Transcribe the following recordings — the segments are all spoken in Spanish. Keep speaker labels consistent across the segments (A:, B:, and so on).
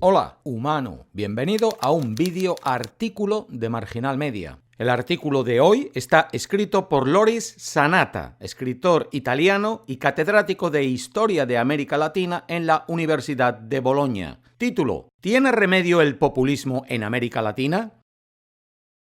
A: Hola, humano, bienvenido a un vídeo artículo de Marginal Media. El artículo de hoy está escrito por Loris Sanata, escritor italiano y catedrático de Historia de América Latina en la Universidad de Bolonia. Título: ¿Tiene remedio el populismo en América Latina?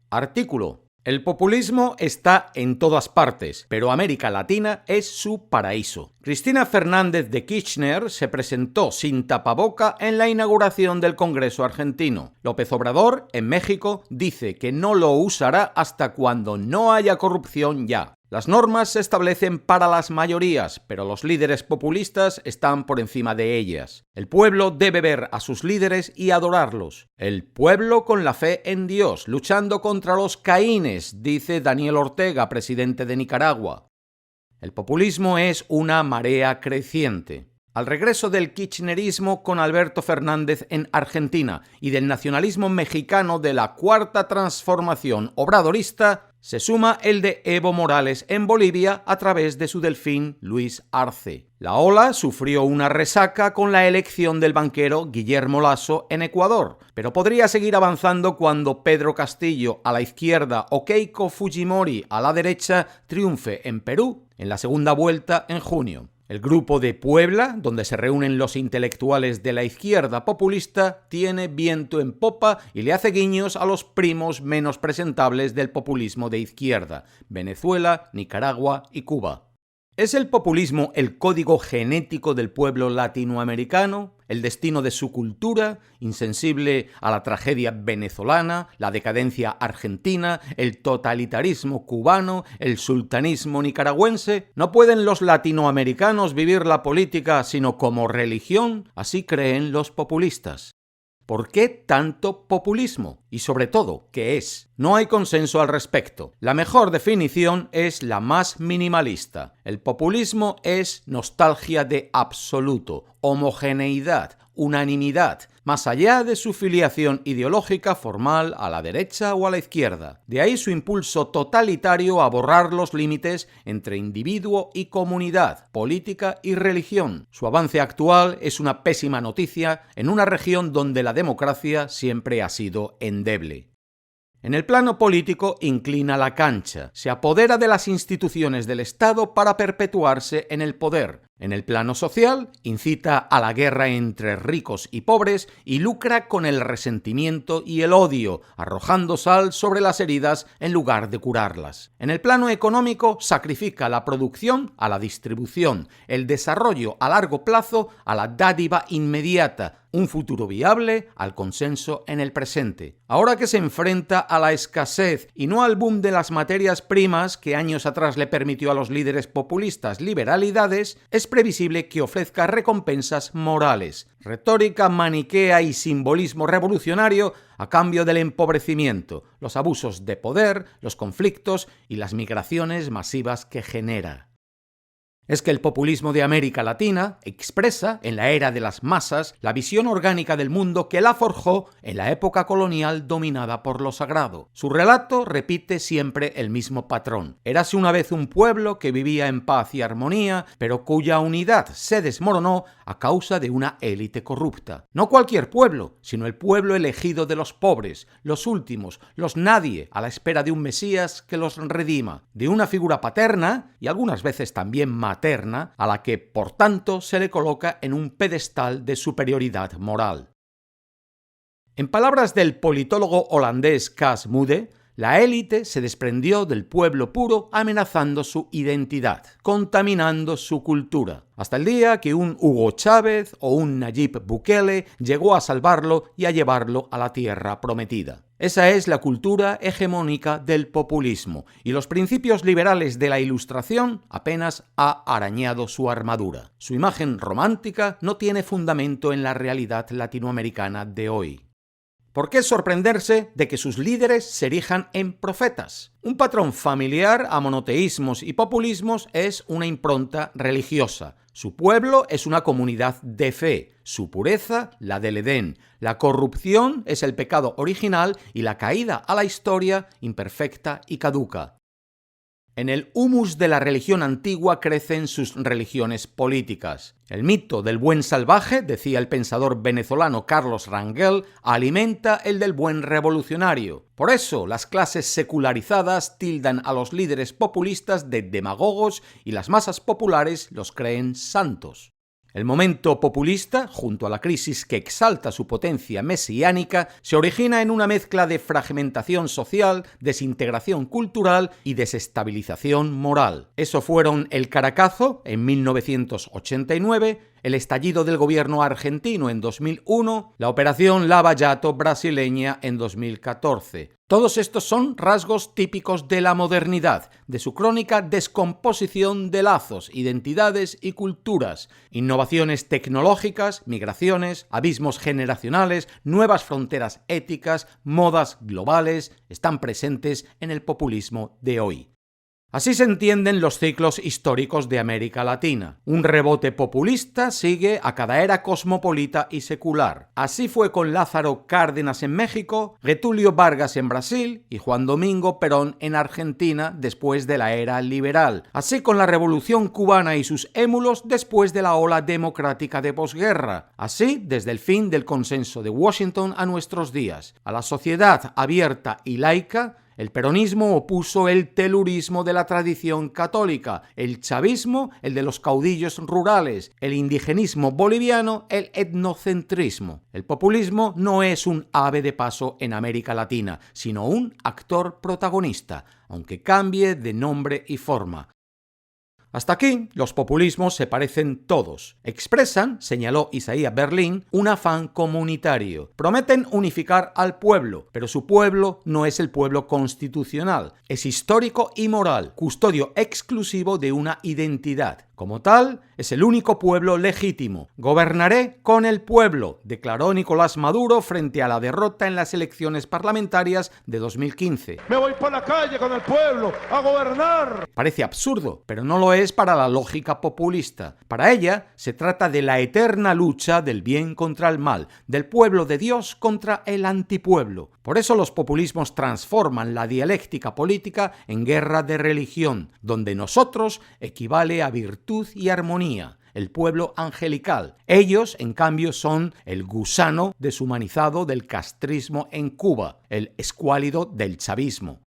A: Artículo: el populismo está en todas partes, pero América Latina es su paraíso. Cristina Fernández de Kirchner se presentó sin tapaboca en la inauguración del Congreso argentino. López Obrador, en México, dice que no lo usará hasta cuando no haya corrupción ya. Las normas se establecen para las mayorías, pero los líderes populistas están por encima de ellas. El pueblo debe ver a sus líderes y adorarlos. El pueblo con la fe en Dios, luchando contra los caínes, dice Daniel Ortega, presidente de Nicaragua. El populismo es una marea creciente. Al regreso del kirchnerismo con Alberto Fernández en Argentina y del nacionalismo mexicano de la Cuarta Transformación obradorista, se suma el de Evo Morales en Bolivia a través de su delfín Luis Arce. La ola sufrió una resaca con la elección del banquero Guillermo Lasso en Ecuador, pero podría seguir avanzando cuando Pedro Castillo a la izquierda o Keiko Fujimori a la derecha triunfe en Perú en la segunda vuelta en junio. El Grupo de Puebla, donde se reúnen los intelectuales de la izquierda populista, tiene viento en popa y le hace guiños a los primos menos presentables del populismo de izquierda: Venezuela, Nicaragua y Cuba. ¿Es el populismo el código genético del pueblo latinoamericano? ¿El destino de su cultura, insensible a la tragedia venezolana, la decadencia argentina, el totalitarismo cubano, el sultanismo nicaragüense? ¿No pueden los latinoamericanos vivir la política sino como religión? Así creen los populistas. ¿Por qué tanto populismo? Y sobre todo, ¿qué es? No hay consenso al respecto. La mejor definición es la más minimalista. El populismo es nostalgia de absoluto, homogeneidad, unanimidad, más allá de su filiación ideológica formal a la derecha o a la izquierda. De ahí su impulso totalitario a borrar los límites entre individuo y comunidad, política y religión. Su avance actual es una pésima noticia en una región donde la democracia siempre ha sido endeble. En el plano político inclina la cancha, se apodera de las instituciones del Estado para perpetuarse en el poder. En el plano social, incita a la guerra entre ricos y pobres y lucra con el resentimiento y el odio, arrojando sal sobre las heridas en lugar de curarlas. En el plano económico, sacrifica la producción a la distribución, el desarrollo a largo plazo a la dádiva inmediata, un futuro viable al consenso en el presente. Ahora que se enfrenta a la escasez y no al boom de las materias primas que años atrás le permitió a los líderes populistas liberalidades, es previsible que ofrezca recompensas morales, retórica maniquea y simbolismo revolucionario a cambio del empobrecimiento, los abusos de poder, los conflictos y las migraciones masivas que genera. Es que el populismo de América Latina expresa, en la era de las masas, la visión orgánica del mundo que la forjó en la época colonial dominada por lo sagrado. Su relato repite siempre el mismo patrón. Érase una vez un pueblo que vivía en paz y armonía, pero cuya unidad se desmoronó a causa de una élite corrupta. No cualquier pueblo, sino el pueblo elegido de los pobres, los últimos, los nadie, a la espera de un Mesías que los redima, de una figura paterna y algunas veces también materna, a la que, por tanto, se le coloca en un pedestal de superioridad moral. En palabras del politólogo holandés Cas Mudde, la élite se desprendió del pueblo puro amenazando su identidad, contaminando su cultura, hasta el día que un Hugo Chávez o un Nayib Bukele llegó a salvarlo y a llevarlo a la tierra prometida. Esa es la cultura hegemónica del populismo, y los principios liberales de la Ilustración apenas ha arañado su armadura. Su imagen romántica no tiene fundamento en la realidad latinoamericana de hoy. ¿Por qué sorprenderse de que sus líderes se erijan en profetas? Un patrón familiar a monoteísmos y populismos es una impronta religiosa. Su pueblo es una comunidad de fe, su pureza la del Edén. La corrupción es el pecado original y la caída a la historia imperfecta y caduca. En el humus de la religión antigua crecen sus religiones políticas. El mito del buen salvaje, decía el pensador venezolano Carlos Rangel, alimenta el del buen revolucionario. Por eso, las clases secularizadas tildan a los líderes populistas de demagogos y las masas populares los creen santos. El momento populista, junto a la crisis que exalta su potencia mesiánica, se origina en una mezcla de fragmentación social, desintegración cultural y desestabilización moral. Eso fueron el Caracazo en 1989, el estallido del gobierno argentino en 2001, la operación Lava Jato brasileña en 2014. Todos estos son rasgos típicos de la modernidad, de su crónica descomposición de lazos, identidades y culturas, innovaciones tecnológicas, migraciones, abismos generacionales, nuevas fronteras éticas, modas globales, están presentes en el populismo de hoy. Así se entienden los ciclos históricos de América Latina. Un rebote populista sigue a cada era cosmopolita y secular. Así fue con Lázaro Cárdenas en México, Getúlio Vargas en Brasil y Juan Domingo Perón en Argentina después de la era liberal. Así con la Revolución cubana y sus émulos después de la ola democrática de posguerra. Así desde el fin del consenso de Washington a nuestros días. A la sociedad abierta y laica, el peronismo opuso el telurismo de la tradición católica, el chavismo, el de los caudillos rurales, el indigenismo boliviano, el etnocentrismo. El populismo no es un ave de paso en América Latina, sino un actor protagonista, aunque cambie de nombre y forma. Hasta aquí, los populismos se parecen todos. Expresan, señaló Isaías Berlín, un afán comunitario. Prometen unificar al pueblo, pero su pueblo no es el pueblo constitucional. Es histórico y moral, custodio exclusivo de una identidad. Como tal, es el único pueblo legítimo. Gobernaré con el pueblo, declaró Nicolás Maduro frente a la derrota en las elecciones parlamentarias de 2015.
B: Me voy por la calle con el pueblo a gobernar.
A: Parece absurdo, pero no lo es para la lógica populista. Para ella, se trata de la eterna lucha del bien contra el mal, del pueblo de Dios contra el antipueblo. Por eso los populismos transforman la dialéctica política en guerra de religión, donde nosotros equivale a virtud y armonía, el pueblo angelical. Ellos, en cambio, son el gusano deshumanizado del castrismo en Cuba, el escuálido del chavismo.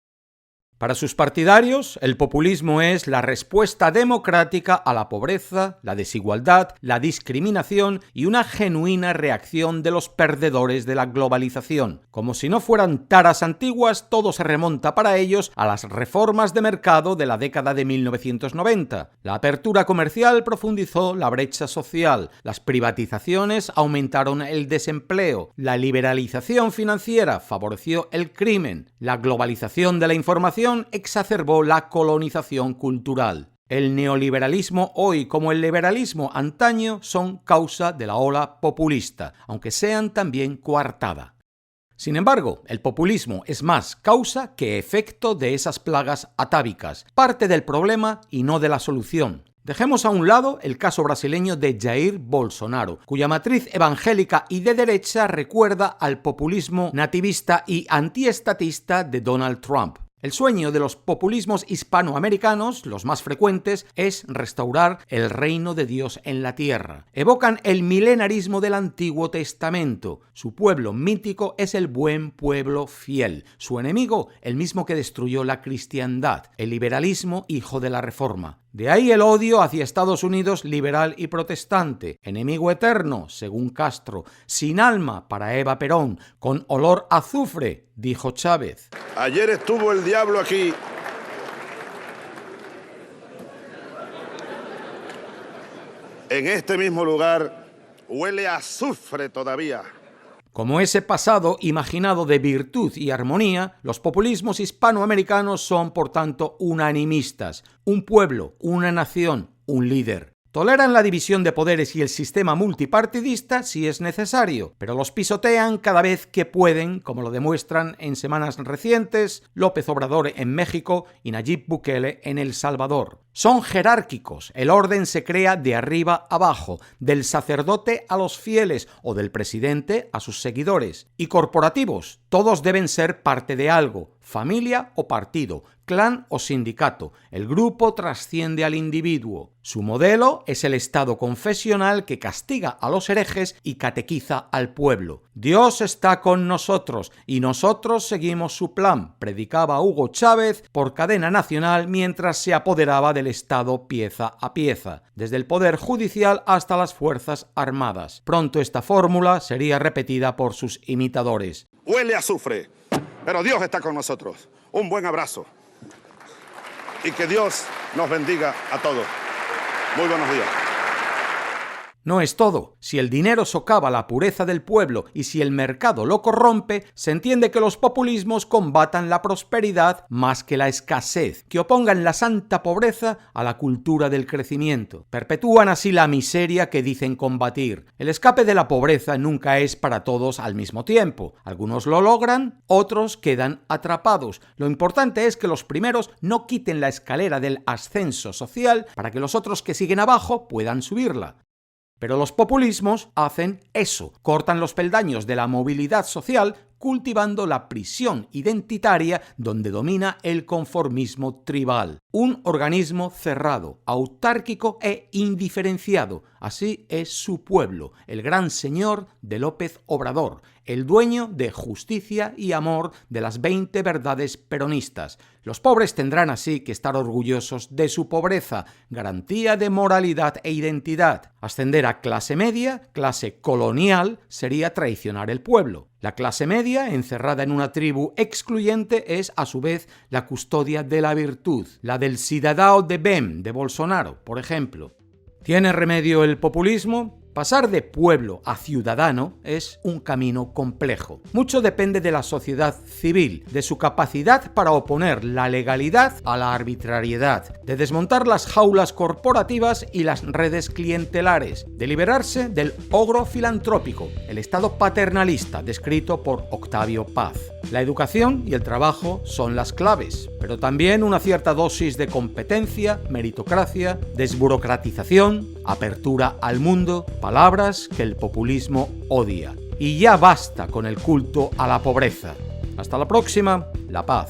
A: Para sus partidarios, el populismo es la respuesta democrática a la pobreza, la desigualdad, la discriminación y una genuina reacción de los perdedores de la globalización. Como si no fueran taras antiguas, todo se remonta para ellos a las reformas de mercado de la década de 1990. La apertura comercial profundizó la brecha social, las privatizaciones aumentaron el desempleo, la liberalización financiera favoreció el crimen, la globalización de la información exacerbó la colonización cultural. El neoliberalismo hoy como el liberalismo antaño son causa de la ola populista, aunque sean también coartada. Sin embargo, el populismo es más causa que efecto de esas plagas atávicas, parte del problema y no de la solución. Dejemos a un lado el caso brasileño de Jair Bolsonaro, cuya matriz evangélica y de derecha recuerda al populismo nativista y antiestatista de Donald Trump. El sueño de los populismos hispanoamericanos, los más frecuentes, es restaurar el reino de Dios en la tierra. Evocan el milenarismo del Antiguo Testamento. Su pueblo mítico es el buen pueblo fiel. Su enemigo, el mismo que destruyó la cristiandad, el liberalismo hijo de la Reforma. De ahí el odio hacia Estados Unidos liberal y protestante, enemigo eterno, según Castro, sin alma para Eva Perón, con olor a azufre, dijo Chávez.
B: Ayer estuvo el diablo aquí. En este mismo lugar huele a azufre todavía.
A: Como ese pasado imaginado de virtud y armonía, los populismos hispanoamericanos son, por tanto, unanimistas. Un pueblo, una nación, un líder. Toleran la división de poderes y el sistema multipartidista si es necesario, pero los pisotean cada vez que pueden, como lo demuestran en semanas recientes López Obrador en México y Nayib Bukele en El Salvador. Son jerárquicos, el orden se crea de arriba abajo, del sacerdote a los fieles o del presidente a sus seguidores. Y corporativos, todos deben ser parte de algo, familia o partido, clan o sindicato. El grupo trasciende al individuo. Su modelo es el Estado confesional que castiga a los herejes y catequiza al pueblo. Dios está con nosotros y nosotros seguimos su plan, predicaba Hugo Chávez por cadena nacional mientras se apoderaba del Estado pieza a pieza, desde el Poder Judicial hasta las Fuerzas Armadas. Pronto esta fórmula sería repetida por sus imitadores.
B: Huele a azufre, pero Dios está con nosotros. Un buen abrazo. Y que Dios nos bendiga a todos. Muy buenos días.
A: No es todo. Si el dinero socava la pureza del pueblo y si el mercado lo corrompe, se entiende que los populismos combatan la prosperidad más que la escasez, que opongan la santa pobreza a la cultura del crecimiento. Perpetúan así la miseria que dicen combatir. El escape de la pobreza nunca es para todos al mismo tiempo. Algunos lo logran, otros quedan atrapados. Lo importante es que los primeros no quiten la escalera del ascenso social para que los otros que siguen abajo puedan subirla. Pero los populismos hacen eso, cortan los peldaños de la movilidad social cultivando la prisión identitaria donde domina el conformismo tribal. Un organismo cerrado, autárquico e indiferenciado. Así es su pueblo, el gran señor de López Obrador, el dueño de justicia y amor de las 20 verdades peronistas. Los pobres tendrán así que estar orgullosos de su pobreza, garantía de moralidad e identidad. Ascender a clase media, clase colonial, sería traicionar el pueblo. La clase media, encerrada en una tribu excluyente, es a su vez la custodia de la virtud, la del cidadão de bem de Bolsonaro, por ejemplo. ¿Tiene remedio el populismo? Pasar de pueblo a ciudadano es un camino complejo. Mucho depende de la sociedad civil, de su capacidad para oponer la legalidad a la arbitrariedad, de desmontar las jaulas corporativas y las redes clientelares, de liberarse del ogro filantrópico, el Estado paternalista descrito por Octavio Paz. La educación y el trabajo son las claves, pero también una cierta dosis de competencia, meritocracia, desburocratización, apertura al mundo, palabras que el populismo odia. Y ya basta con el culto a la pobreza. Hasta la próxima, la paz.